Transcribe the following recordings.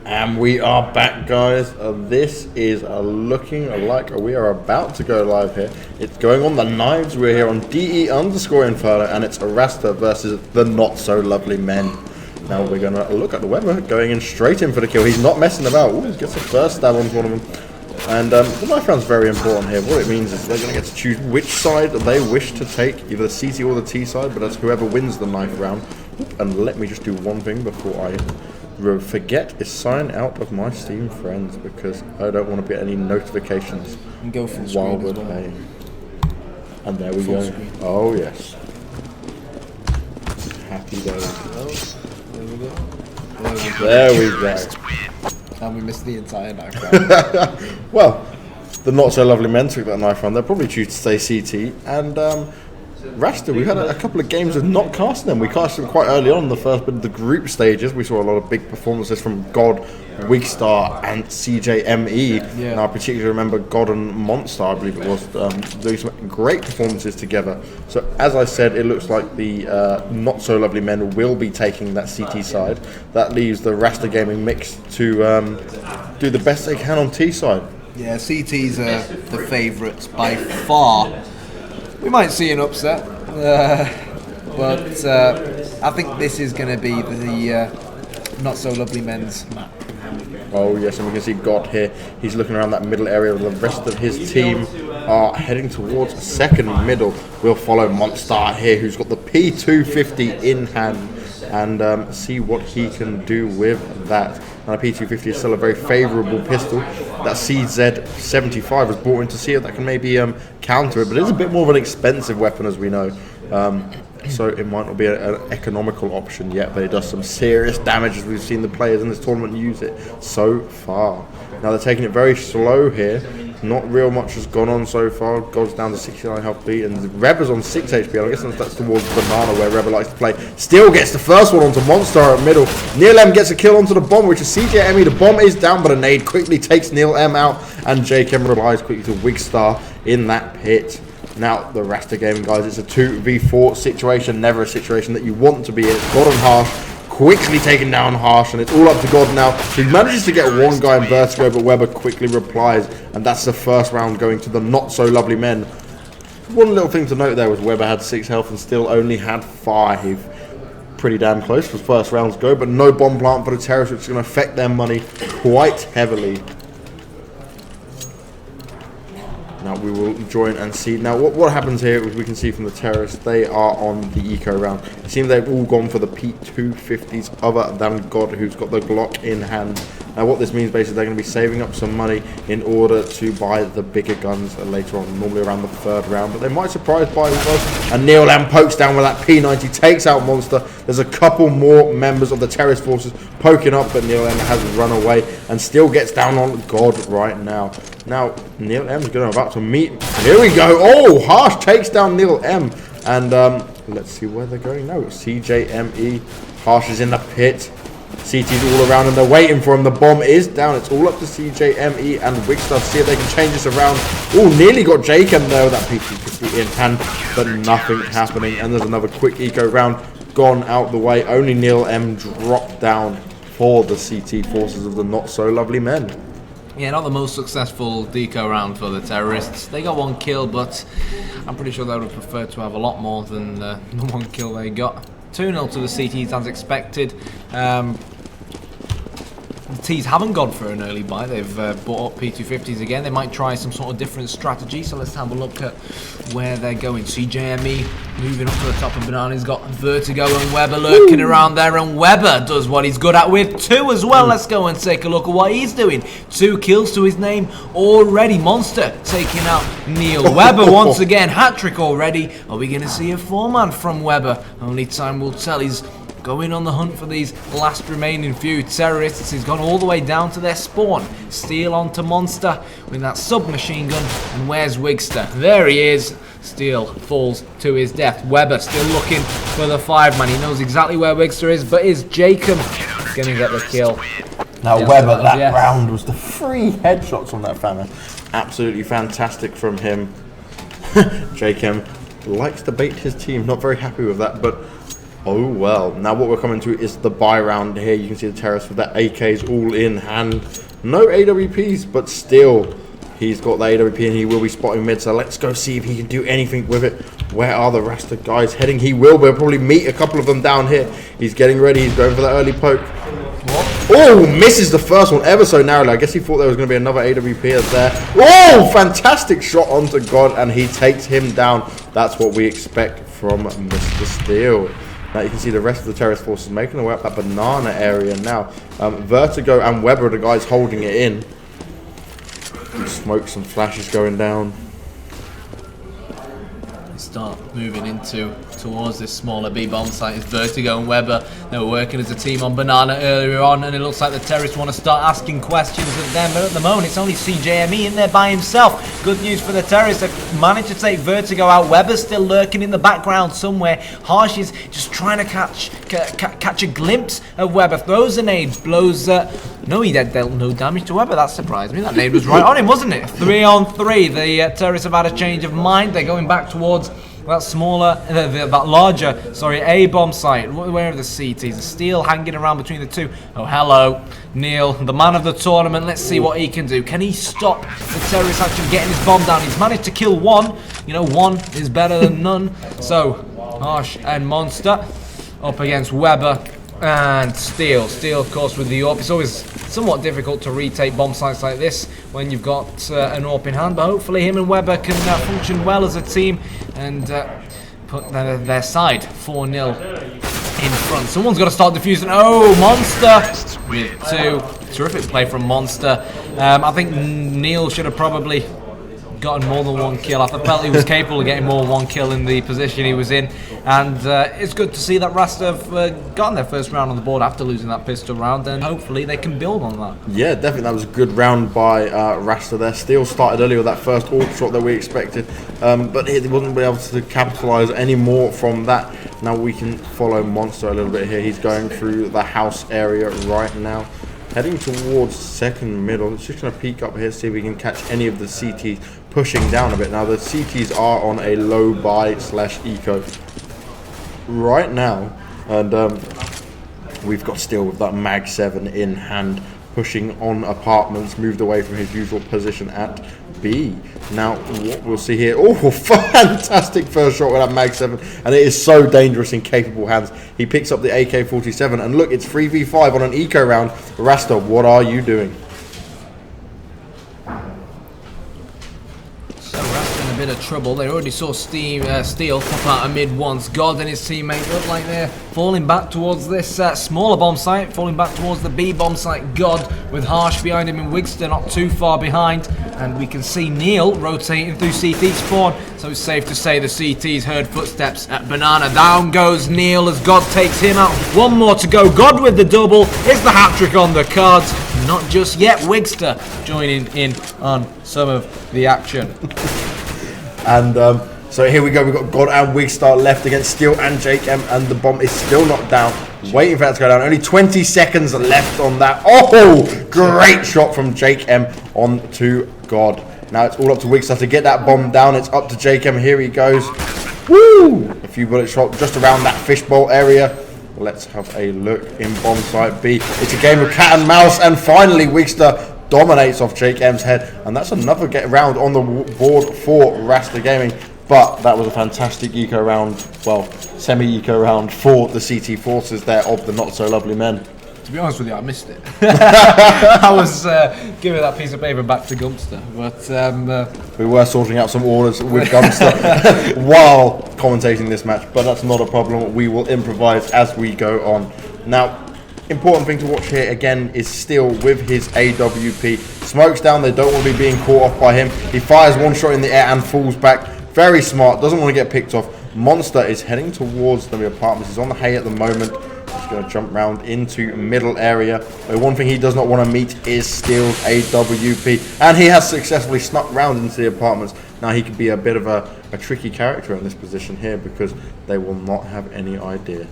And we are back, guys. This is looking like we are about to go live here. It's going on the knives. We're here on DE_Inferno, and it's Rasta versus the Not So Lovely Men. Now we're going to look at the Weber going in straight in for the kill. He's not messing about. Ooh, he gets the first stab on one of them. And the knife round's very important here. What it means is they're going to get to choose which side they wish to take, either the CT or the T side, but that's whoever wins the knife round. And let me just do one thing before I forget is sign out of my Steam friends, because I don't want to get any notifications and go full while screen we're as well. playing. And there we Full go. screen. Oh yes. Happy days. There we go. There we go. And we missed the entire knife round. Well, the Not So Lovely Men took that knife round. They'll probably choose to stay CT. And Rasta, we had a couple of games of not casting them. We cast them quite early on in the first bit of the group stages. We saw a lot of big performances from God, Wigstar, and CJME. Yeah. And I particularly remember God and Monster, I believe it was, doing some great performances together. So as I said, it looks like the Not So Lovely Men will be taking that CT side. That leaves the Rasta Gaming mix to do the best they can on T side. Yeah, CT's the favourites by far. We might see an upset, but I think this is going to be the Not So Lovely Men's map. Oh yes, and we can see God here. He's looking around that middle area. The rest of his team are heading towards second middle. We'll follow Monster here, who's got the P250 in hand, and see what he can do with that. And a P250 is still a very favourable pistol. That CZ75 was brought in to see if that can maybe counter it, but it's a bit more of an expensive weapon, as we know. So it might not be an economical option yet, but it does some serious damage, as we've seen the players in this tournament use it so far. Now they're taking it very slow here. Not real much has gone on so far. Goes down to 69 health beat, and Reba's on 6 HP. I guess that's towards Banana, where Reba likes to play. Still gets the first one onto Monster at middle. Neil M gets a kill onto the bomb, which is CJME. The bomb is down, but a nade quickly takes Neil M out, and JKM replies quickly to Wigstar in that pit. Now, the Rasta Gaming, guys, it's a 2v4 situation, never a situation that you want to be in. God and Harsh quickly taken down Harsh, and it's all up to God now. He manages to get one guy in Vertigo, but Weber quickly replies, and that's the first round going to the Not So Lovely Men. One little thing to note there was Weber had 6 health and still only had 5. Pretty damn close for first rounds go, but no bomb plant for the Terrorists, which is going to affect their money quite heavily. Now we will join and see. Now what happens here is we can see from the Terrorists, they are on the eco round. It seems they've all gone for the P250s other than God, who's got the Glock in hand. Now what this means basically, they're going to be saving up some money in order to buy the bigger guns later on, normally around the 3rd round. But they might surprise by who was. And Neil Lamb pokes down with that P90, takes out Monster. There's a couple more members of the Terrorist forces poking up, but Neil M has run away and still gets down on God right now. Now, Neil M's about to meet. Here we go. Oh, Harsh takes down Neil M. And let's see where they're going now. CJME. Harsh is in the pit. CT's all around and they're waiting for him. The bomb is down. It's all up to CJME and Wigstar to see if they can change this around. Oh, nearly got Jacob there with that P250 in hand, but nothing happening. And there's another quick eco round gone out the way. Only Neil M dropped down for the CT forces of the Not So Lovely Men. Yeah, not the most successful deco round for the Terrorists. They got 1 kill, but I'm pretty sure they would have preferred to have a lot more than the 1 kill they got. 2-0 to the CTs as expected. The T's haven't gone for an early buy. They've bought up P250s again. They might try some sort of different strategy. So let's have a look at where they're going. CJME moving up to the top of Banana. He's got Vertigo and Weber lurking around there. And Weber does what he's good at with 2 as well. Let's go and take a look at what he's doing. 2 kills to his name already. Monster taking out Neil. Weber once again. Hat-trick already. Are we going to see a 4-man from Weber? Only time will tell. He's going on the hunt for these last remaining few Terrorists. He's gone all the way down to their spawn. Steel onto Monster with that submachine gun. And where's Wigstar? There he is. Steel falls to his death. Weber still looking for the 5-man. He knows exactly where Wigstar is, but is Jacob going to get the kill? Now Weber, that round was the 3 headshots on that family. Absolutely fantastic from him. Jacob likes to bait his team. Not very happy with that, but Oh well. Now what we're coming to is the buy round here. You can see the terrace with the AKs all in hand. No AWPs, but still he's got the AWP and he will be spotting mid. So let's go see if he can do anything with it. Where are the Rasta guys heading? He will. We'll probably meet a couple of them down here. He's getting ready. He's going for the early poke. Oh, misses the first one ever so narrowly. I guess he thought there was going to be another AWP there. Oh, fantastic shot onto God, and he takes him down. That's what we expect from Mr. Steel. Now you can see the rest of the terrorist forces making their way up that banana area now. Vertigo and Weber are the guys holding it in. Smoke, some flashes going down. Start moving towards this smaller B bomb site. Is Vertigo and Weber. They were working as a team on Banana earlier on, and it looks like the terrorists want to start asking questions of them. But at the moment, it's only CJME in there by himself. Good news for the terrorists. They managed to take Vertigo out. Weber's still lurking in the background somewhere. Harsh is just trying to catch a glimpse of Weber. Throws a nade, blows. No, he dealt no damage to Weber. That surprised me. That nade was right on him, wasn't it? 3 on 3. The terrorists have had a change of mind. They're going back towards that smaller, that larger, A bomb site. Where are the CTs? The Steel hanging around between the two. Oh, hello, Neil, the man of the tournament. Let's see what he can do. Can he stop the terrorists actually getting his bomb down? He's managed to kill one. You know, one is better than none. So, Harsh and Monster up against Weber and Steel. Steel, of course, with the AWP. It's always somewhat difficult to retake bomb sites like this when you've got an AWP in hand, but hopefully him and Weber can function well as a team and put their side 4-0 in front. Someone's got to start defusing. Oh, Monster with 2. Terrific play from Monster. I think Neil should have probably gotten more than 1 kill. I felt he was capable of getting more than 1 kill in the position he was in, and it's good to see that Rasta have gotten their first round on the board after losing that pistol round, and hopefully they can build on that. Yeah, definitely that was a good round by Rasta there. Steel started earlier with that first AWP shot that we expected, but he wasn't able to capitalise any more from that. Now we can follow Monster a little bit here. He's going through the house area right now, heading towards second middle. Let's just going to peek up here, see if we can catch any of the CTs pushing down a bit. Now the CTs are on a low buy / eco right now, and we've got Steel with that Mag 7 in hand, pushing on apartments, moved away from his usual position at B. Now what we'll see here, oh, fantastic first shot with that Mag 7, and it is so dangerous in capable hands. He picks up the AK-47, and look, it's 3v5 on an eco round. Rasta, what are you doing? A bit of trouble. They already saw Steel pop out of mid once. God and his teammate look like they're falling back towards this smaller bomb site, falling back towards the B bomb site. God with Harsh behind him and Wigster not too far behind, and we can see Neil rotating through CT spawn, so it's safe to say the CT's heard footsteps at Banana. Down goes Neil as God takes him out. 1 more to go. God with the double. Is the hat-trick on the cards? Not just yet. Wigster joining in on some of the action. And so here we go, we've got God and Wigstar left against Steel and Jake M, and the bomb is still not down, waiting for that to go down. Only 20 seconds left on that. Oh, great shot from Jake M onto God. Now it's all up to Wigstar to get that bomb down. It's up to Jake M, here he goes. Woo! A few bullets shot just around that fishbowl area. Let's have a look in bomb site B. It's a game of cat and mouse, and finally Wigstar dominates off Jake M's head, and that's another get round on the board for Rasta Gaming. But that was a fantastic eco round, well, semi-eco round for the CT forces there of the not so lovely men. To be honest with you, I missed it. I was giving that piece of paper back to Gumster, but we were sorting out some orders with Gumster while commentating this match, but that's not a problem. We will improvise as we go on. Now, important thing to watch here again is Steel with his AWP. Smokes down, they don't want to be being caught off by him. He fires 1 shot in the air and falls back. Very smart, doesn't want to get picked off. Monster is heading towards the apartments. He's on the hay at the moment. He's going to jump round into middle area. But one thing he does not want to meet is Steel's AWP. And he has successfully snuck round into the apartments. Now he could be a bit of a tricky character in this position here, because they will not have any idea.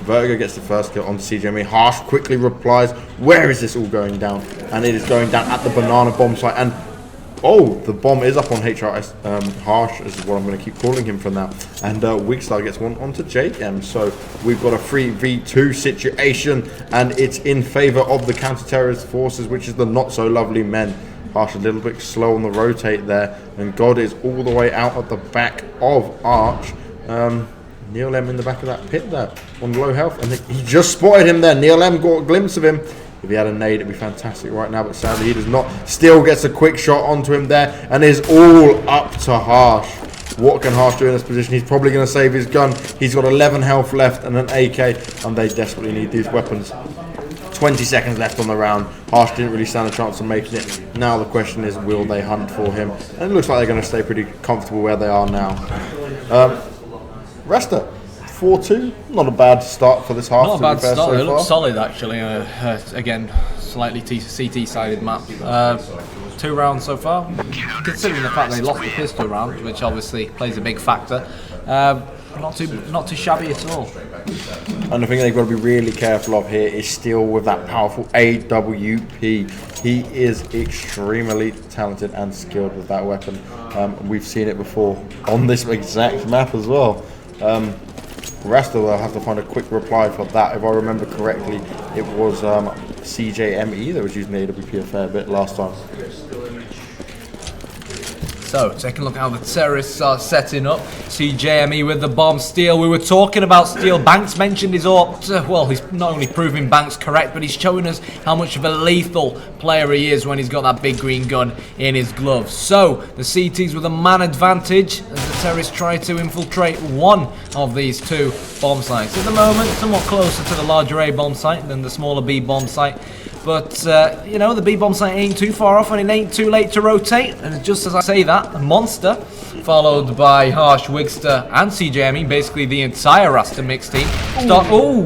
Vertigo gets the first kill on CJME. Harsh quickly replies, where is this all going down? And it is going down at the banana bomb site. And Oh, the bomb is up on HRS. Harsh is what I'm going to keep calling him from now. And Wigstar gets one onto JM. So we've got a 3v2 situation, and it's in favor of the counter-terrorist forces, which is the not-so-lovely men. Harsh a little bit slow on the rotate there, and God is all the way out at the back of Arch. Neil M in the back of that pit there on low health, and he just spotted him there. Neil M got a glimpse of him. If he had a nade, it'd be fantastic right now, but sadly he does not. Still gets a quick shot onto him there, and is all up to Harsh. What can Harsh do in this position? He's probably going to save his gun. He's got 11 health left and an AK, and they desperately need these weapons. 20 seconds left on the round. Harsh didn't really stand a chance of making it. Now the question is, will they hunt for him? And it looks like they're going to stay pretty comfortable where they are now. Rasta, 4-2. Not a bad start for this half. Not a bad start. So It looks far. solid actually. Again, slightly CT-sided map. 2 rounds so far. Considering the fact they lost the pistol round, which obviously plays a big factor. Not too shabby at all. And the thing they've got to be really careful of here is still with that powerful AWP. He is extremely talented and skilled with that weapon. We've seen it before on this exact map as well. Rasta will have to find a quick reply for that. If I remember correctly, it was CJME that was using the AWP a fair bit last time. So, taking a look at how the terrorists are setting up. CJME with the bomb. Steele, we were talking about Steele. Banks mentioned his AWP. Well, he's not only proving Banks correct, but he's showing us how much of a lethal player he is when he's got that big green gun in his gloves. So, the CTs with a man advantage as the terrorists try to infiltrate one of these 2 bomb sites. At the moment, somewhat closer to the larger A bomb site than the smaller B bomb site. But, you know, the B-bomb site ain't too far off and it ain't too late to rotate. And just as I say that, a Monster, followed by Harsh, Wigster and CJME, basically the entire Rasta.mix team.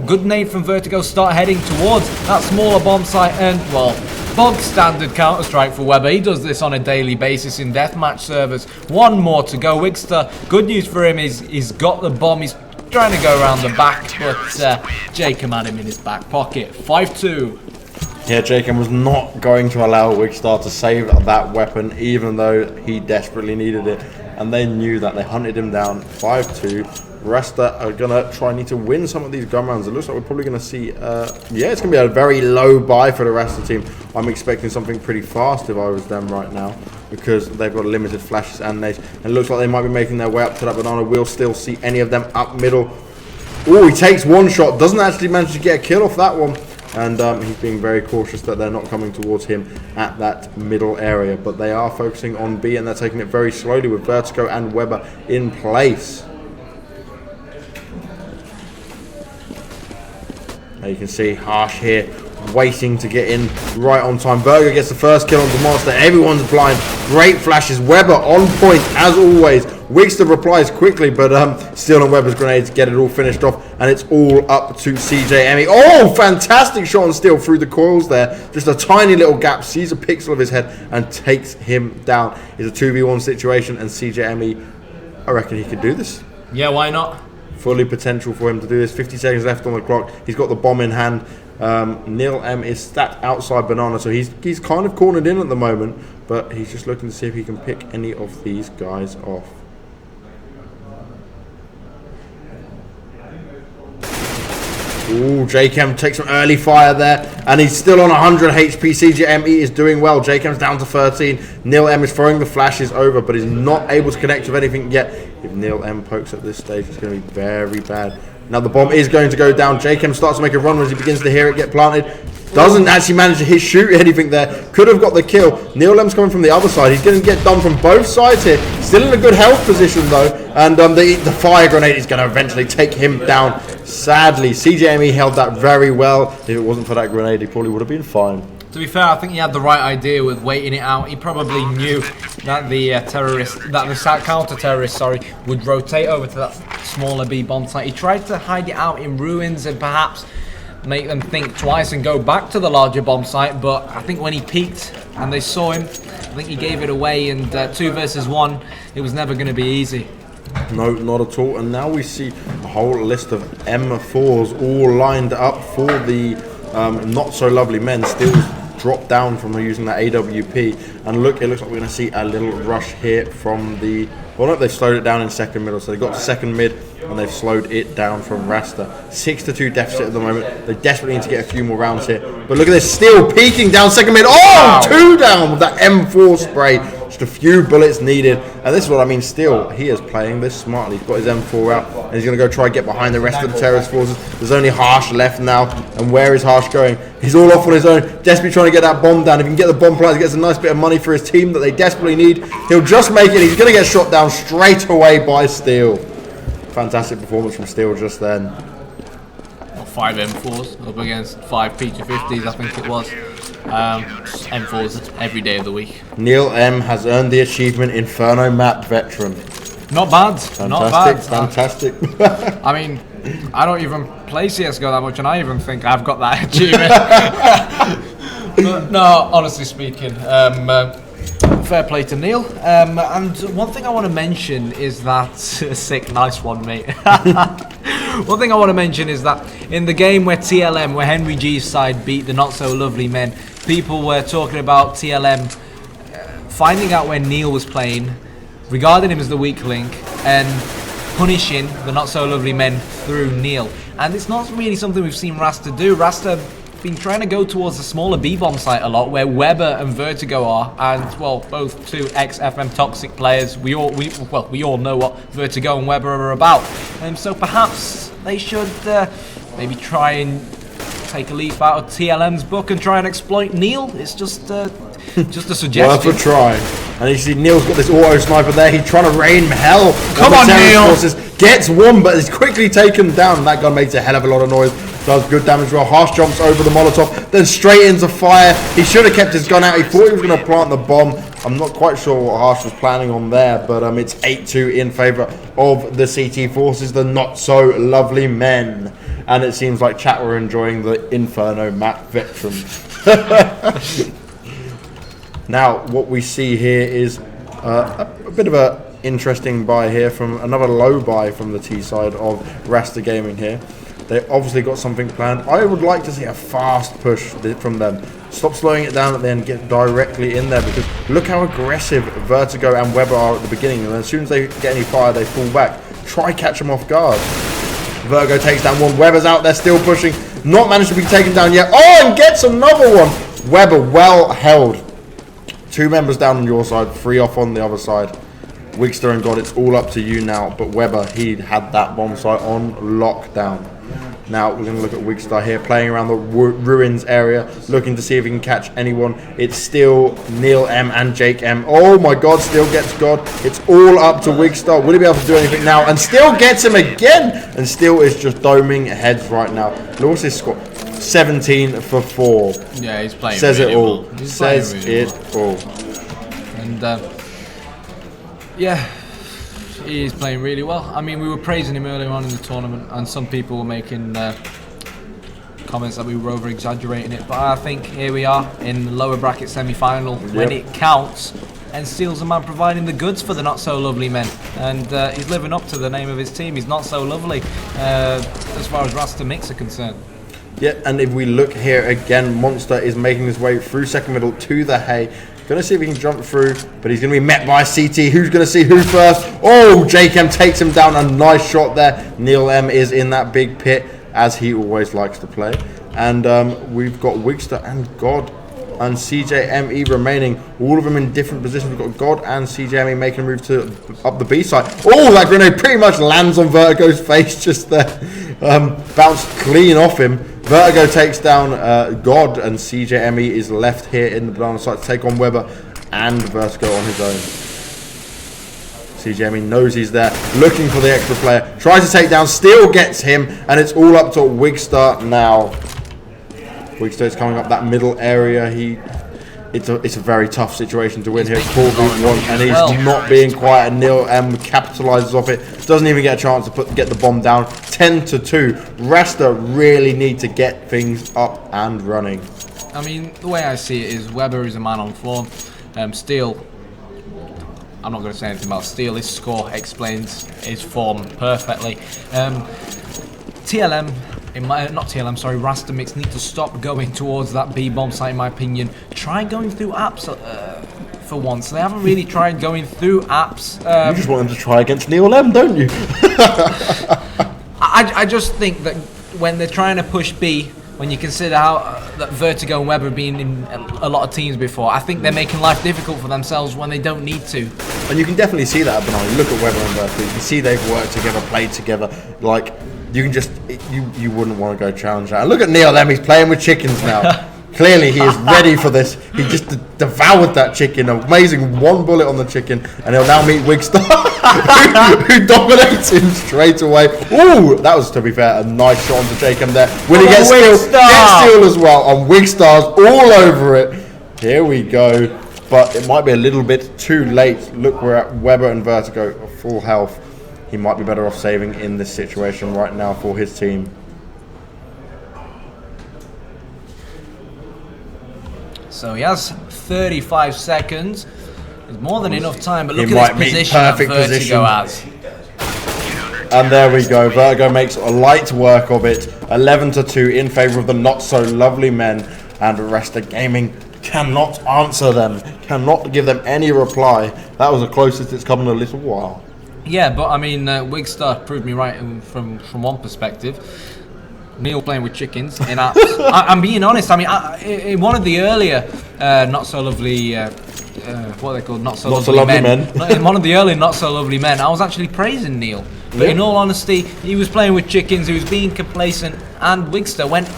Good nade from Vertigo, start heading towards that smaller bomb site. And, well, bog standard Counter-Strike for Weber. He does this on a daily basis in deathmatch servers. 1 more to go. Wigster, good news for him is he's got the bomb. He's trying to go around the back, but Jacob had him in his back pocket. 5-2. Yeah, Jacob was not going to allow Wigstar to save that weapon, even though he desperately needed it. And they knew that. They hunted him down. 5-2. Rasta are going to try and need to win some of these gun rounds. It looks like we're probably going to see... yeah, it's going to be a very low buy for the Rasta team. I'm expecting something pretty fast if I was them right now, because they've got limited flashes and nades. And it looks like they might be making their way up to that banana. We'll still see any of them up middle. Oh, he takes 1 shot. Doesn't actually manage to get a kill off that one. And he's being very cautious that they're not coming towards him at that middle area. But they are focusing on B, and they're taking it very slowly with Vertigo and Weber in place. Now you can see Harsh here waiting to get in right on time. Berger gets the first kill on the Monster. Everyone's blind. Great flashes. Weber on point as always. Wigster replies quickly, but Steele and Weber's grenades get it all finished off, and it's all up to CJME. Oh, fantastic shot on Steele through the coils there. Just a tiny little gap, sees a pixel of his head and takes him down. It's a 2v1 situation, and CJME, I reckon he could do this. Yeah, why not? Fully potential for him to do this. 50 seconds left on the clock. He's got the bomb in hand. Neil M is sat outside banana, so he's kind of cornered in at the moment, but he's just looking to see if he can pick any of these guys off. Ooh, JChem takes some early fire there, and he's still on 100 HP. CJME is doing well. JChem's down to 13. Neil M is throwing the flashes over, but is not able to connect with anything yet. If Neil M pokes at this stage, it's going to be very bad. Now the bomb is going to go down. JChem starts to make a run as he begins to hear it get planted. Doesn't actually manage to shoot anything there. Could have got the kill. Neil M's coming from the other side. He's going to get done from both sides here. Still in a good health position though. And the fire grenade is going to eventually take him down. Sadly, CJME held that very well. If it wasn't for that grenade, he probably would have been fine. To be fair, I think he had the right idea with waiting it out. He probably knew that the counter-terrorist, would rotate over to that smaller B bomb site. He tried to hide it out in ruins and perhaps make them think twice and go back to the larger bomb site, but I think when he peeked and they saw him, I think he gave it away, and 2 versus 1, it was never going to be easy. No, not at all. And now we see a whole list of M4s all lined up for the not so lovely men. Still drop down from using that AWP. And look, it looks like we're going to see a little rush here from the... Well, no, they've slowed it down in second middle, so they got to second mid, and they've slowed it down from Rasta. 6-2 deficit at the moment. They desperately need to get a few more rounds here. But look at this, Steel peeking down second mid. Oh, wow. 2 down with that M4 spray. Just a few bullets needed. And this is what I mean, Steel, he is playing this smartly. He's got his M4 out, and he's going to go try and get behind the rest of the terrorist forces. There's only Harsh left now, and where is Harsh going? He's all off on his own, desperately trying to get that bomb down. If he can get the bomb planted, he gets a nice bit of money for his team that they desperately need. He'll just make it. He's going to get shot down straight away by Steel. Fantastic performance from Steel just then. 5 M4s up against 5 P250s, I think it was. M4s every day of the week. Neil M has earned the achievement Inferno Map Veteran. Not bad. Fantastic, not bad. Fantastic. I mean, I don't even play CSGO that much, and I even think I've got that achievement. But no, honestly speaking, fair play to Neil. And one thing I want to mention is that sick, nice one, mate. One thing I want to mention is that in the game where TLM, where Henry G's side beat the Not So Lovely Men, people were talking about TLM finding out where Neil was playing, regarding him as the weak link, and punishing the Not So Lovely Men through Neil. And it's not really something we've seen Rasta do. Rasta been trying to go towards the smaller B-bomb site a lot, where Weber and Vertigo are, and well, both two ex-FM Toxic players. We all know what Vertigo and Weber are about, and so perhaps they should maybe try and take a leaf out of TLM's book and try and exploit Neil. It's just a suggestion. Worth a try. And you see Neil's got this auto sniper there. He's trying to rain hell. Come on, Neil! Forces. Gets one, but is quickly taken down. That gun makes a hell of a lot of noise. Does good damage well. Harsh jumps over the Molotov, then straight into fire. He should have kept his gun out. He thought he was going to plant the bomb. I'm not quite sure what Harsh was planning on there, but it's 8-2 in favour of the CT forces, the Not So Lovely Men. And it seems like chat were enjoying the Inferno Map Veteran. Now, what we see here is a bit of a interesting buy here from another low buy from the T side of Rasta Gaming here. They obviously got something planned. I would like to see a fast push from them. Stop slowing it down at the end, get directly in there, because look how aggressive Vertigo and Weber are at the beginning, and as soon as they get any fire, they fall back. Try catch them off guard. Vertigo takes down one. Weber's out there still pushing. Not managed to be taken down yet. Oh, and gets another one. Weber well held. 2 members down on your side, 3 off on the other side. Wigster and God, it's all up to you now. But Weber, he had that bomb site on lockdown. Now we're going to look at Wigstar here, playing around the ruins area, looking to see if he can catch anyone. It's still Neil M and Jake M. Oh my God, still gets God. It's all up to Wigstar. Will he be able to do anything now? And still gets him again. And still is just doming heads right now. What's his score? 17 for 4. Yeah, he's playing. Says really it all. Well. Says really it all. And yeah. He is playing really well. I mean, we were praising him earlier on in the tournament, and some people were making comments that we were over-exaggerating it. But I think here we are in the lower bracket semi-final when it counts, and Steel's a man providing the goods for the Not So Lovely Men, and he's living up to the name of his team. He's not so lovely as far as Rasta.mix are concerned. Yeah, and if we look here again, Monster is making his way through second middle to the hay. Going to see if he can jump through, but he's going to be met by CT. Who's going to see who first? Oh, Jake M takes him down. A nice shot there. Neil M is in that big pit, as he always likes to play. And we've got Wigster and God and CJME remaining. All of them in different positions. We've got God and CJME making a move to up the B side. Oh, that grenade pretty much lands on Vertigo's face just there. Bounced clean off him. Vertigo takes down God, and CJME is left here in the banana site to take on Weber and Vertigo on his own. CJME knows he's there, looking for the extra player. Tries to take down, still gets him, and it's all up to Wigstar now. Wigstar is coming up that middle area. It's a very tough situation to win here. It's 4v1, and he's not being quiet. And Neil M capitalizes off it. Doesn't even get a chance to get the bomb down. 10-2. Rasta really need to get things up and running. I mean, the way I see it is Weber is a man on form. Steel, I'm not going to say anything about Steel. His score explains his form perfectly. TLM, not TLM, sorry, Rasta.mix need to stop going towards that B bomb site, in my opinion. Try going through apps for once. They haven't really tried going through apps. You just want them to try against TNSLM, don't you? I just think that when they're trying to push B, when you consider how that Vertigo and Weber have been in a lot of teams before, I think they're making life difficult for themselves when they don't need to. And you can definitely see that, Banana. You look at Weber and Vertigo, you can see they've worked together, played together. Like, you can just, you wouldn't want to go challenge that. And look at TNSLM, he's playing with chickens now. Clearly he is ready for this. He just devoured that chicken. Amazing one bullet on the chicken. And he'll now meet Wigstar, who dominates him straight away. Ooh, that was, to be fair, a nice shot onto Jacob there. Will he get steal? Get steal as well. And Wigstar's all over it. Here we go. But it might be a little bit too late. Look, we're at Weber and Vertigo at full health. He might be better off saving in this situation right now for his team. So he has 35 seconds. There's more than enough time, but look at this position that Vertigo has. And there we go. Vertigo makes a light work of it. 11-2 in favour of the not so lovely men. And Rasta Gaming cannot answer them. Cannot give them any reply. That was the closest it's come in a little while. Yeah, but I mean, Wigstar proved me right from one perspective. Neil playing with chickens in apps. I'm being honest. I mean, in one of the earlier not so lovely, what are they called? Not so lovely men. In one of the early not so lovely men, I was actually praising Neil. But in all honesty, he was playing with chickens. He was being complacent, and Wigstar went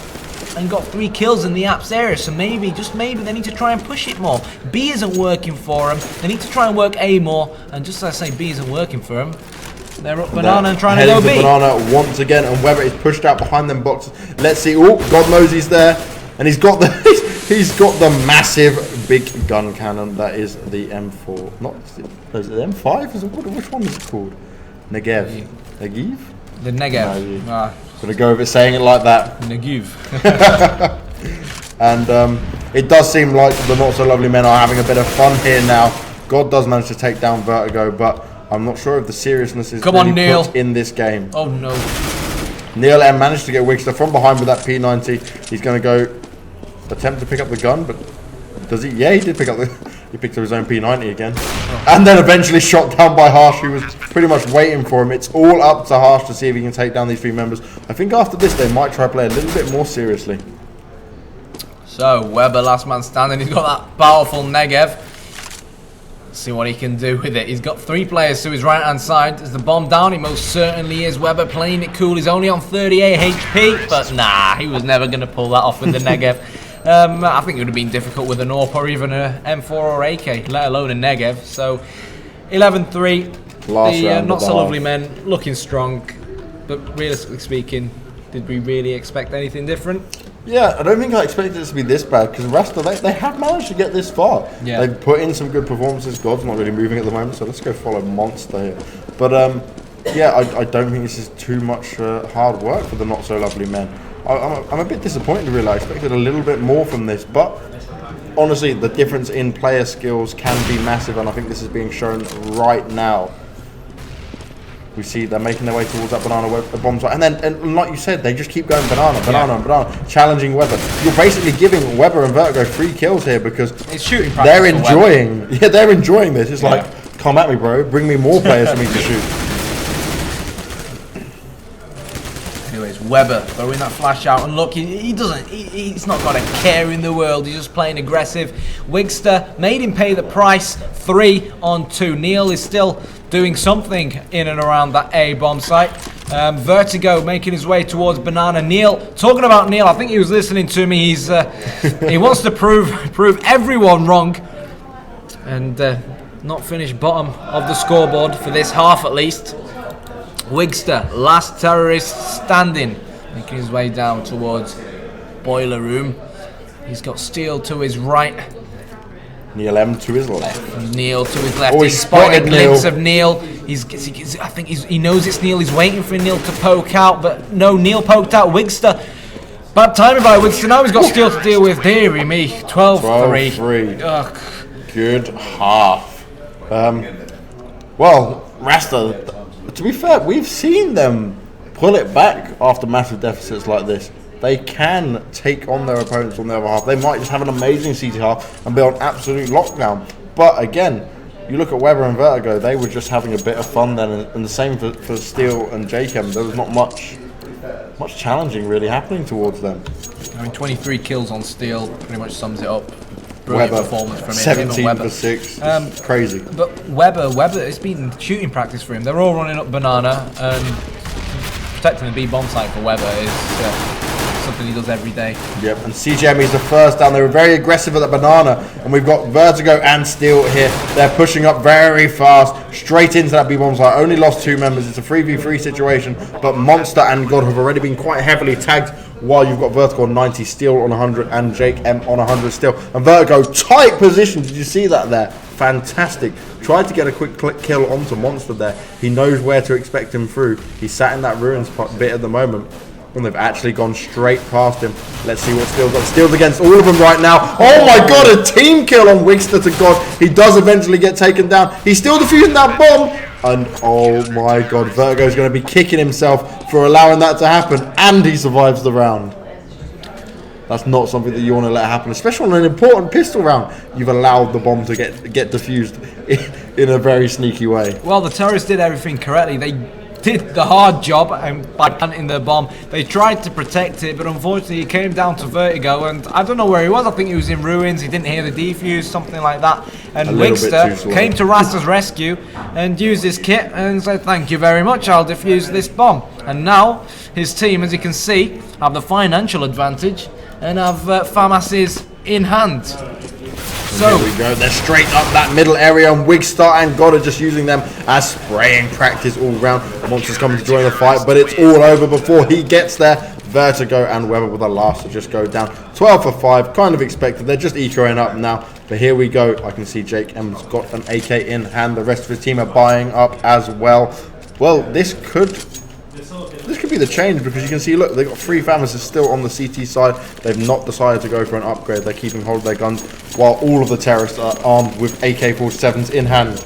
and got 3 kills in the apps area. So maybe, just maybe, they need to try and push it more. B isn't working for them. They need to try and work A more. And just as I say, B isn't working for them, they're up Banana and trying to go B. Banana once again, and Weber is pushed out behind them boxes. Let's see. Oh, God knows he's there, and he's got the massive big gun cannon. That is the M4. Not is it the M5? Which one is it called? Negev. Negev? The Negev. No, gonna go with it saying it like that. Negev. And it does seem like the not so lovely men are having a bit of fun here now. God does manage to take down Vertigo, but I'm not sure if the seriousness is really put in this game. Oh no. TNSLM managed to get Wigstar from behind with that P90. He's going to go attempt to pick up the gun, but does he? Yeah, he did pick up he picked up his own P90 again. Oh. And then eventually shot down by Harsh, who was pretty much waiting for him. It's all up to Harsh to see if he can take down these 3 members. I think after this they might try to play a little bit more seriously. So Weber, last man standing. He's got that powerful Negev. See what he can do with it. He's got 3 players to his right hand side. Is the bomb down? He most certainly is. Weber playing it cool. He's only on 38 HP, but nah, he was never going to pull that off with the Negev. I think it would have been difficult with an AWP or even a M4 or AK, let alone a Negev. So 11-3. The not so lovely men looking strong, but realistically speaking, did we really expect anything different? Yeah, I don't think I expected it to be this bad, because Rasta, they have managed to get this far. Yeah. They've put in some good performances. God's not really moving at the moment, so let's go follow Monster here. But yeah, I don't think this is too much hard work for the not so lovely men. I'm a bit disappointed, really. I expected a little bit more from this, but honestly, the difference in player skills can be massive, and I think this is being shown right now. We see they're making their way towards that Banana bomb site, and then, and like you said, they just keep going Banana, challenging Weber. You're basically giving Weber and Vertigo 3 kills here because it's shooting. They're enjoying. Yeah, they're enjoying this. It's like, come at me, bro. Bring me more players for me to shoot. Anyways, Weber throwing that flash out, and look, he's not got a care in the world. He's just playing aggressive. Wigstar made him pay the price. 3-on-2. Neil is still doing something in and around that A bomb site. Vertigo making his way towards Banana. Neil, talking about Neil, I think he was listening to me. He's he wants to prove everyone wrong and not finish bottom of the scoreboard for this half at least. Wigstar, last terrorist standing, making his way down towards Boiler Room. He's got Steel to his right. TNSLM to his left. Neil to his left. He's spotted a glimpse of Neil. I think he knows it's Neil. He's waiting for Neil to poke out, but no, Neil poked out Wigstar. Bad timing by Wigstar. Now he's got Steel to deal with. Deary me. 12-3. Good half. Well, Rasta, to be fair, we've seen them pull it back after massive deficits like this. They can take on their opponents on the other half. They might just have an amazing CT half and be on absolute lockdown. But again, you look at Weber and Vertigo, they were just having a bit of fun then, and the same for Steel and Jachem. There was not much challenging really happening towards them. I mean, 23 kills on Steel pretty much sums it up. Brilliant Weber, performance from him. 17 for 6. It's crazy. But Weber, it's been shooting practice for him. They're all running up banana, and protecting the B bomb site for Weber is something he does every day. Yep, and CJM is the first down. They were very aggressive at the banana, and we've got Vertigo and Steel here. They're pushing up very fast, straight into that B bomb site. Only lost 2 members. It's a 3v3 situation, but Monster and God have already been quite heavily tagged. While you've got Vertigo on 90, Steel on 100, and Jake M on 100 still. And Vertigo, tight position. Did you see that there? Fantastic. Tried to get a quick kill onto Monster there. He knows where to expect him through. He's sat in that ruins bit at the moment. And they've actually gone straight past him. Let's see what Steel's got. Steel's against all of them right now. Oh my God, a team kill on Wigster to God. He does eventually get taken down. He's still defusing that bomb. And oh my God, Vertigo's going to be kicking himself for allowing that to happen. And he survives the round. That's not something that you want to let happen, especially on an important pistol round. You've allowed the bomb to get defused in a very sneaky way. Well, the terrorists did everything correctly. They did the hard job by planting the bomb. They tried to protect it, but unfortunately it came down to Vertigo, and I don't know where he was. I think he was in ruins. He didn't hear the defuse, something like that. And Wigster came to Rasta's rescue and used his kit and said, "Thank you very much, I'll defuse this bomb." And now his team, as you can see, have the financial advantage and have FAMAS's in hand. So here we go, they're straight up that middle area, and Wigster and God are just using them as spraying practice all round. The Monster's coming to join the fight, but it's all over before he gets there. Vertigo and Weber with the last to just go down. 12 for 5, kind of expected. They're just ecoing up now. But here we go. I can see Jake M's got an AK in hand. The rest of his team are buying up as well. Well, this could be the change, because you can see, look, they've got 3 FAMASs still on the CT side. They've not decided to go for an upgrade. They're keeping hold of their guns, while all of the terrorists are armed with AK-47s in hand.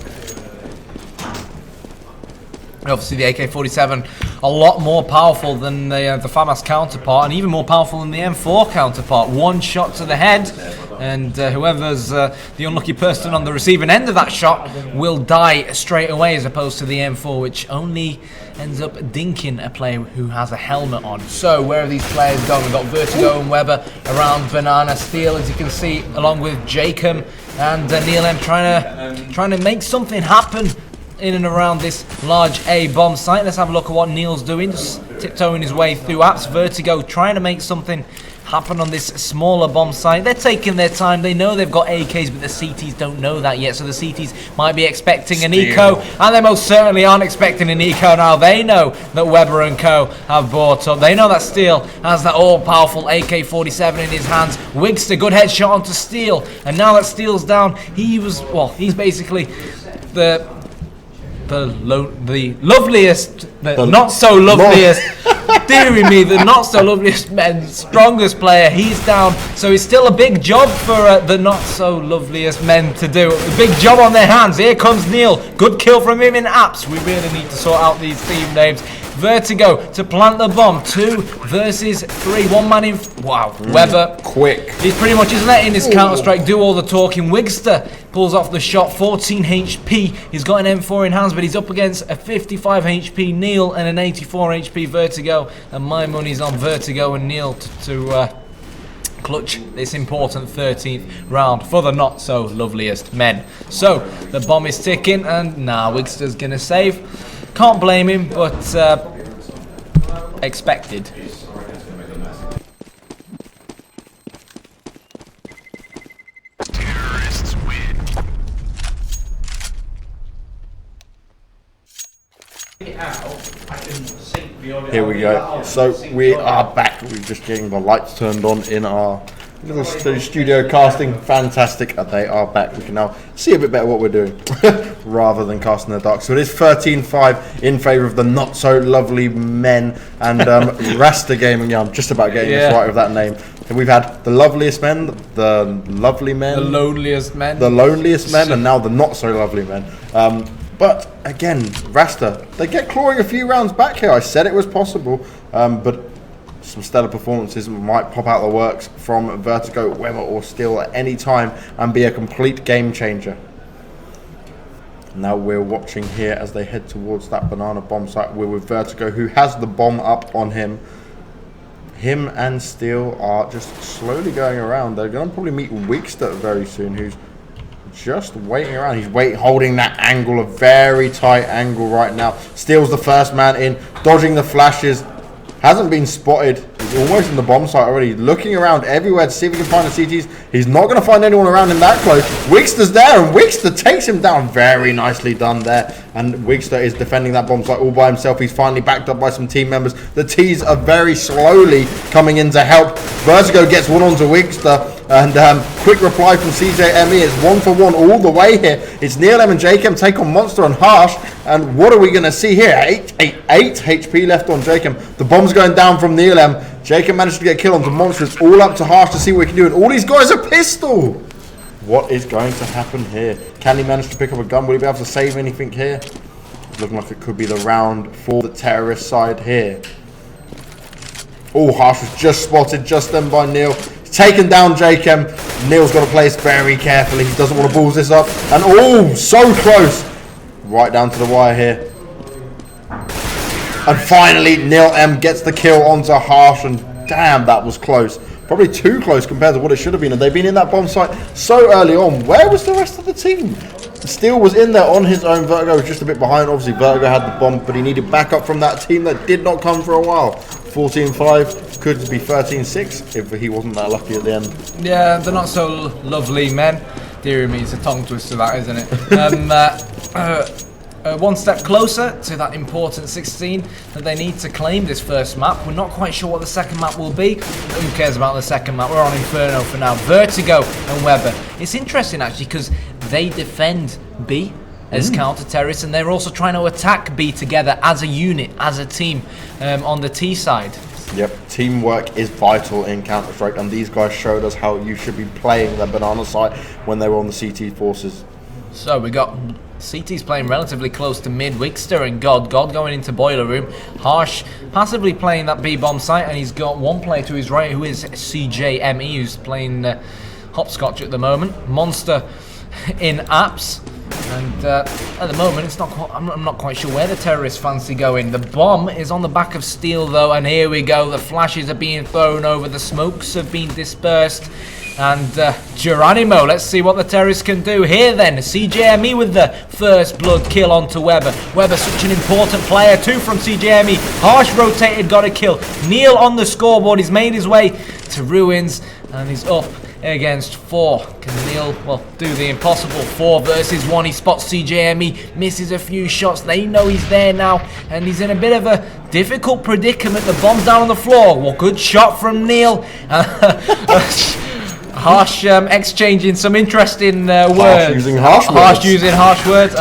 obviously the AK-47 a lot more powerful than the FAMAS counterpart, and even more powerful than the M4 counterpart. One shot to the head, and whoever's the unlucky person on the receiving end of that shot will die straight away, as opposed to the M4, which only ends up dinking a player who has a helmet on. So where are these players going? We've got Vertigo and Weber around Banana. Steel, as you can see, along with Jachem and Neil M, trying to make something happen in and around this large A bomb site. Let's have a look at what Neil's doing, just tiptoeing his way through apps. Vertigo trying to make something happen on this smaller bomb site. They're taking their time. They know they've got AKs, but the CTs don't know that yet. So the CTs might be expecting an eco, and they most certainly aren't expecting an eco now. They know that Weber and co have bought up. They know that Steel has that all-powerful AK-47 in his hands. Wigster, good headshot onto Steel, and now that Steel's down, he's basically the loveliest, the not so loveliest, dearie me, the not so loveliest men, strongest player. He's down, so it's still a big job for the not so loveliest men to do. A big job on their hands. Here comes Neil. Good kill from him in apps. We really need to sort out these team names. Vertigo to plant the bomb. 2 versus 3. One man in. Wow. Weber. Quick. He's pretty much just letting his Counter-Strike do all the talking. Wigster pulls off the shot. 14 HP. He's got an M4 in hands, but he's up against a 55 HP Neil and an 84 HP Vertigo. And my money's on Vertigo and Neil to clutch this important 13th round for the not so loveliest men. So the bomb is ticking, and Wigster's gonna save. Can't blame him, but expected. Terrorists win. Here we go. So we are back. We're just getting the lights turned on in our little studio casting. Fantastic. They are back. We can now see a bit better what we're doing rather than casting in the dark. So it is 13-5 in favour of the not so lovely men, and Rasta Gaming. Yeah, I'm just about getting this right with that name. And we've had the loveliest men, the lovely men, the loneliest men, and now the not so lovely men. But again, Rasta, they get clawing a few rounds back here. I said it was possible, but some stellar performances might pop out the works from Vertigo, Weber or Steel at any time and be a complete game changer. Now we're watching here as they head towards that banana bomb site. We're with Vertigo, who has the bomb up on him. Him and Steel are just slowly going around. They're going to probably meet Weekster very soon, who's just waiting around. He's holding that angle, a very tight angle right now. Steel's the first man in, dodging the flashes. Hasn't been spotted. He's almost in the bomb site already. Looking around everywhere to see if he can find the CTs. He's not going to find anyone around him that close. Wigster's there, and Wigster takes him down. Very nicely done there. And Wigster is defending that bomb site all by himself. He's finally backed up by some team members. The T's are very slowly coming in to help. Vertigo gets one onto Wigster. And quick reply from CJME. It's 1-for-1 all the way here. It's NeilM and JChem take on Monster and Harsh. And what are we going to see here? 8 HP left on JChem. The bomb's going down from NeilM. JChem managed to get a kill onto Monster. It's all up to Harsh to see what he can do. And all he's got is a pistol. What is going to happen here? Can he manage to pick up a gun? Will he be able to save anything here? Looking like it could be the round for the terrorist side here. Oh, Harsh was just spotted just then by Neil. Taken down JChem. Neil's got to play this very carefully. He doesn't want to balls this up. And oh, so close. Right down to the wire here. And finally, NeilM gets the kill onto Harsh. And damn, that was close. Probably too close compared to what it should have been. And they've been in that bomb site so early on. Where was the rest of the team? Steel was in there on his own. Vertigo was just a bit behind. Obviously, Vertigo had the bomb, but he needed backup from that team that did not come for a while. 14-5, could be 13-6 if he wasn't that lucky at the end. Yeah, they're not so lovely men. Dear me, it's a tongue twister that, isn't it? One step closer to that important 16 that they need to claim this first map. We're not quite sure what the second map will be. Who cares about the second map? We're on Inferno for now. Vertigo and Weber. It's interesting actually because they defend B as counter-terrorists, and they're also trying to attack B together as a unit, as a team on the T side. Yep, teamwork is vital in Counter-Strike, and these guys showed us how you should be playing the banana site when they were on the CT forces. So we got CT's playing relatively close to mid. Wigster and God going into boiler room. Harsh passively playing that B bomb site, and he's got one player to his right who is CJME, who's playing hopscotch at the moment. Monster in apps. And at the moment, it's not quite, I'm not quite sure where the terrorists fancy going. The bomb is on the back of Steel, though, and here we go. The flashes are being thrown over. The smokes have been dispersed. And Geronimo, let's see what the terrorists can do here then. CJME with the first blood kill onto Weber. Weber, such an important player. 2 from CJME. Harsh rotated, got a kill. Neil on the scoreboard. He's made his way to Ruins, and he's up against 4. Can Neil, well, do the impossible? 4 versus 1. He spots CJME, misses a few shots. They know he's there now, and he's in a bit of a difficult predicament. The bomb's down on the floor. Well, good shot from Neil. Harsh exchanging some interesting words. Harsh using harsh words.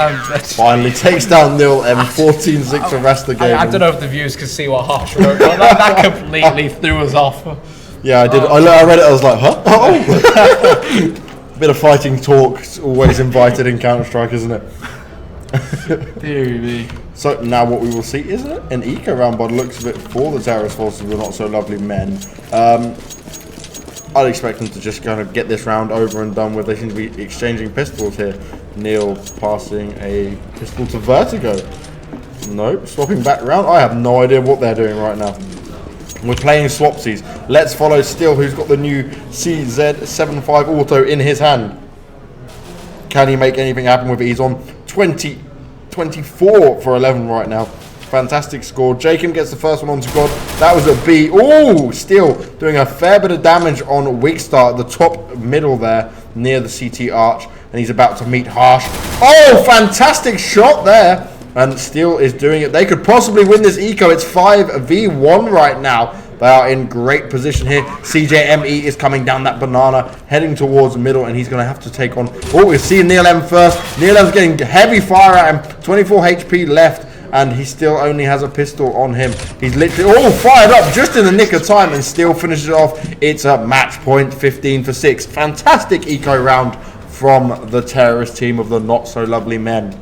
Finally takes down NeilM. 14-6 to rest the game. I don't know if the viewers can see what Harsh wrote, but that completely threw us off. Yeah, I did. I read it. I was like, huh? Oh. Bit of fighting talk is always invited in Counter-Strike, isn't it? Dear me. So now what we will see is an eco round by the looks of it for the terrorist forces with not so lovely men. I'd expect them to just kind of get this round over and done with. They seem to be exchanging pistols here. Neil passing a pistol to Vertigo. Nope, swapping back around. I have no idea what they're doing right now. We're playing swapsies. Let's follow Steel, who's got the new CZ75 Auto in his hand. Can he make anything happen with it? He's on 24 for 11 right now. Fantastic score. Jacob gets the first one onto God. That was a B. Oh, Steel doing a fair bit of damage on Wigstar at the top middle there near the CT arch. And he's about to meet Harsh. Oh, fantastic shot there. And Steel is doing it. They could possibly win this eco. It's 5v1 right now. They are in great position here. CJME is coming down that banana, heading towards the middle, and he's going to have to take on... Oh, we're seeing NeilM first. NeilM's getting heavy fire at him. 24 HP left, and he still only has a pistol on him. He's literally... Oh, fired up just in the nick of time, and Steel finishes it off. It's a match point, 15-6. Fantastic eco round from the terrorist team of the not-so-lovely men.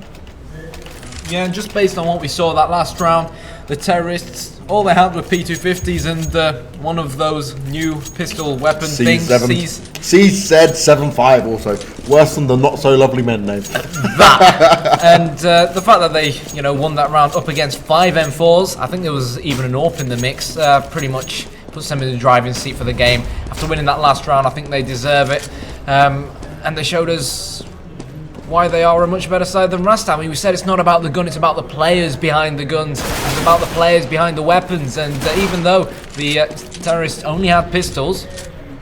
Yeah, and just based on what we saw that last round, the terrorists, all they had were P250s and one of those new pistol weapon things. C said 7.5 also. Worse than the not so lovely men name. That. And the fact that they, won that round up against 5 M4s, I think there was even an AWP in the mix, pretty much puts them in the driving seat for the game. After winning that last round, I think they deserve it. And they showed us why they are a much better side than Rasta. I mean, we said it's not about the gun, it's about the players behind the guns. It's about the players behind the weapons. And even though the terrorists only had pistols,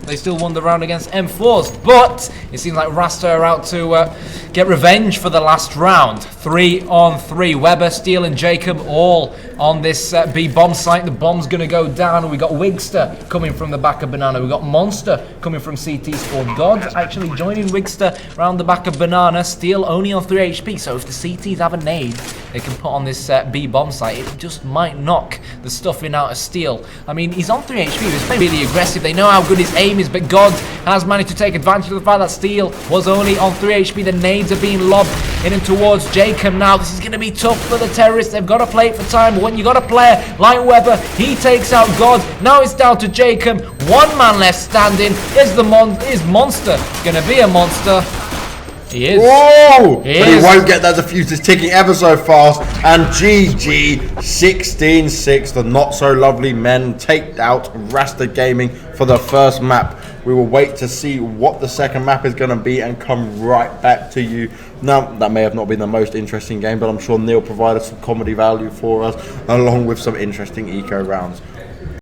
they still won the round against M4s. But it seems like Rasta are out to get revenge for the last round. 3-on-3. Weber, Steele, and Jacob all on this B bomb site. The bomb's going to go down. We got Wigster coming from the back of Banana. We got Monster coming from CT Sport. God actually joining Wigster around the back of Banana. Steele only on 3 HP. So if the CTs have a nade they can put on this B bomb site, it just might knock the stuffing out of Steele. I mean, he's on 3 HP. He's playing really aggressive. They know how good his aim is, but God has managed to take advantage of the fact that Steele was only on 3 HP. The nades are being lobbed in and towards Jacob now. This is going to be tough for the terrorists. They've got to play it for time. When you got a player like Weber, he takes out God. Now it's down to Jacob. One man left standing. Is Monster going to be a monster? He is. Whoa! But he won't get that defuse. It's ticking ever so fast. And GG 16-6. The not so lovely men take out Rasta Gaming for the first map. We will wait to see what the second map is going to be and come right back to you. Now, that may have not been the most interesting game, but I'm sure Neil provided some comedy value for us, along with some interesting eco rounds.